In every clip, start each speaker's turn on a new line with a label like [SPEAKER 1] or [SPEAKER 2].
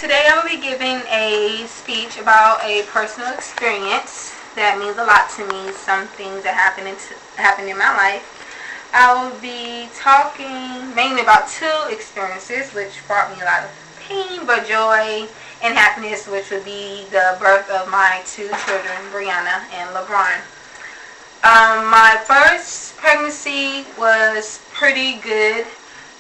[SPEAKER 1] Today I will be giving a speech about a personal experience that means a lot to me, some things that happened in my life. I will be talking mainly about two experiences which brought me a lot of pain but joy and happiness, which would be the birth of my two children, Brianna and LeBron. My first pregnancy was pretty good.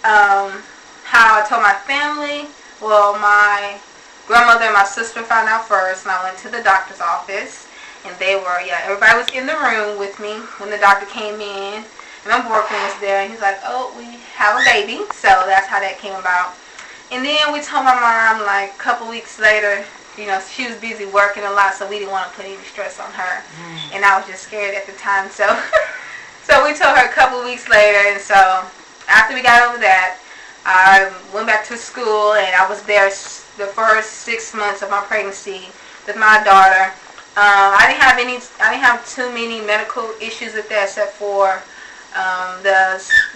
[SPEAKER 1] How I told my family, well, my grandmother and my sister found out first, and I went to the doctor's office, and everybody was in the room with me when the doctor came in, and my boyfriend was there, and he's like, oh, we have a baby, so that's how that came about. And then we told my mom, like, a couple weeks later, you know, she was busy working a lot, so we didn't want to put any stress on her, and I was just scared at the time, so so we told her a couple weeks later, and so after we got over that, I went back to school, and I was there the first 6 months of my pregnancy with my daughter. I didn't have too many medical issues with that, except for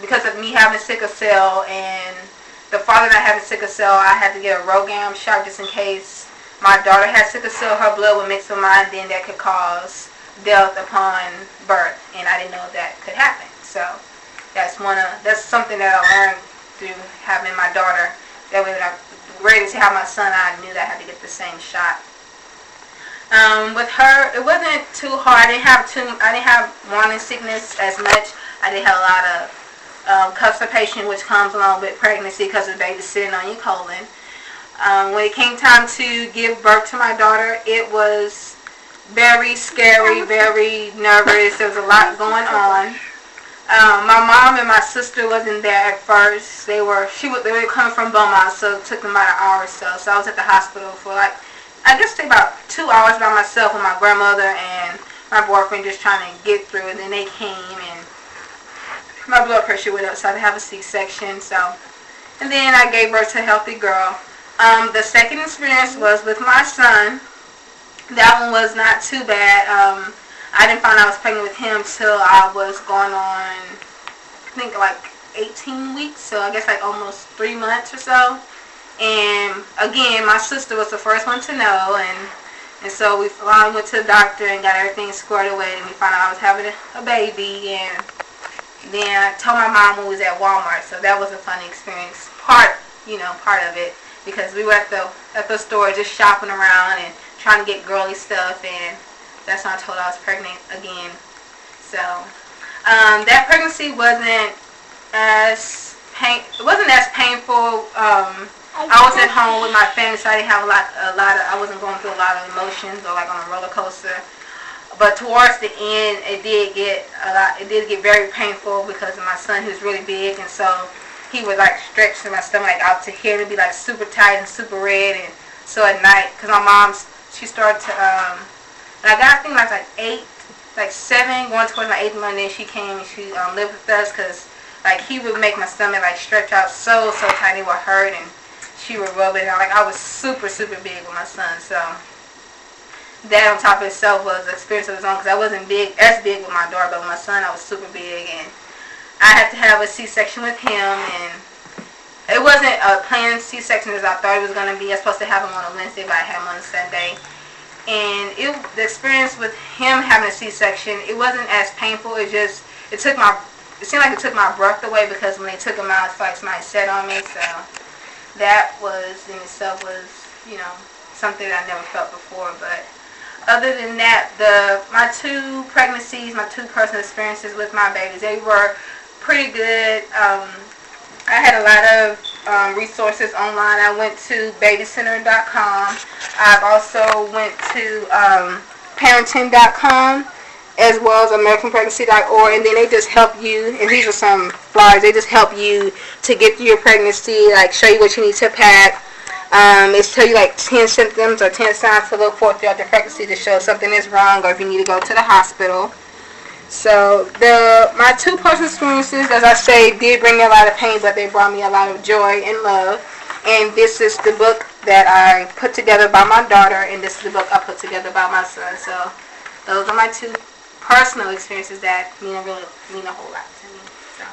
[SPEAKER 1] because of me having sickle cell and the father not having sickle cell. I had to get a Rogam shot just in case my daughter had sickle cell. Her blood would mix with mine, then that could cause death upon birth, and I didn't know that could happen. So that's something that I learned through having my daughter. That way when I was ready to have my son, I knew that I had to get the same shot. With her, it wasn't too hard. I didn't have morning sickness as much. I did have a lot of constipation, which comes along with pregnancy because the baby's sitting on your colon. When it came time to give birth to my daughter, it was very scary, very nervous. There was a lot going on. My mom and my sister wasn't there at first. They were coming from Beaumont, so it took them about an hour or so. So I was at the hospital for about 2 hours by myself with my grandmother and my boyfriend, just trying to get through. And then they came, and my blood pressure went up, so I had to have a C-section. And then I gave birth to a healthy girl. The second experience was with my son. That one was not too bad. I didn't find out I was pregnant with him till I was going on, I think, like 18 weeks, so I guess like almost 3 months or so. And again, my sister was the first one to know, and so we went to the doctor and got everything squared away, and we found out I was having a baby. And then I told my mom when we was at Walmart, so that was a fun experience, part of it, because we were at the store just shopping around and trying to get girly stuff, and that's when I told her I was pregnant again. So that pregnancy wasn't as painful. I was at home with my family, so I didn't have I wasn't going through a lot of emotions or like on a roller coaster. But towards the end, it did get very painful because of my son, who's really big, and so he would like stretch my stomach like out to here and be like super tight and super red. And so at night, because my mom, she started to I got, I think, like 7, going towards my 8th month, and then she came and she lived with us, because like he would make my stomach like stretch out so tight it would hurt, and she would rub it out. Like I was super big with my son, so that on top of itself was an experience of its own, because I wasn't as big with my daughter, but with my son I was super big, and I had to have a C-section with him, and it wasn't a planned C-section as I thought it was going to be. I was supposed to have him on a Wednesday, but I had him on a Sunday. And the experience with him having a C-section, it wasn't as painful. It seemed like it took my breath away, because when they took him out, it's like somebody sat on me. So that was in itself was, something that I never felt before. But other than that, my two pregnancies, my two personal experiences with my babies, they were pretty good. I had a lot of resources online. I went to babycenter.com. I've also went to parenting.com, as well as americanpregnancy.org, and then they just help you, and these are some flyers, they just help you to get through your pregnancy, like show you what you need to pack. It's tell you like 10 symptoms or 10 signs to look for throughout the pregnancy to show something is wrong or if you need to go to the hospital. So my two personal experiences, as I say, did bring me a lot of pain, but they brought me a lot of joy and love. And this is the book that I put together by my daughter, and this is the book I put together by my son. So those are my two personal experiences that mean a whole lot to me. So,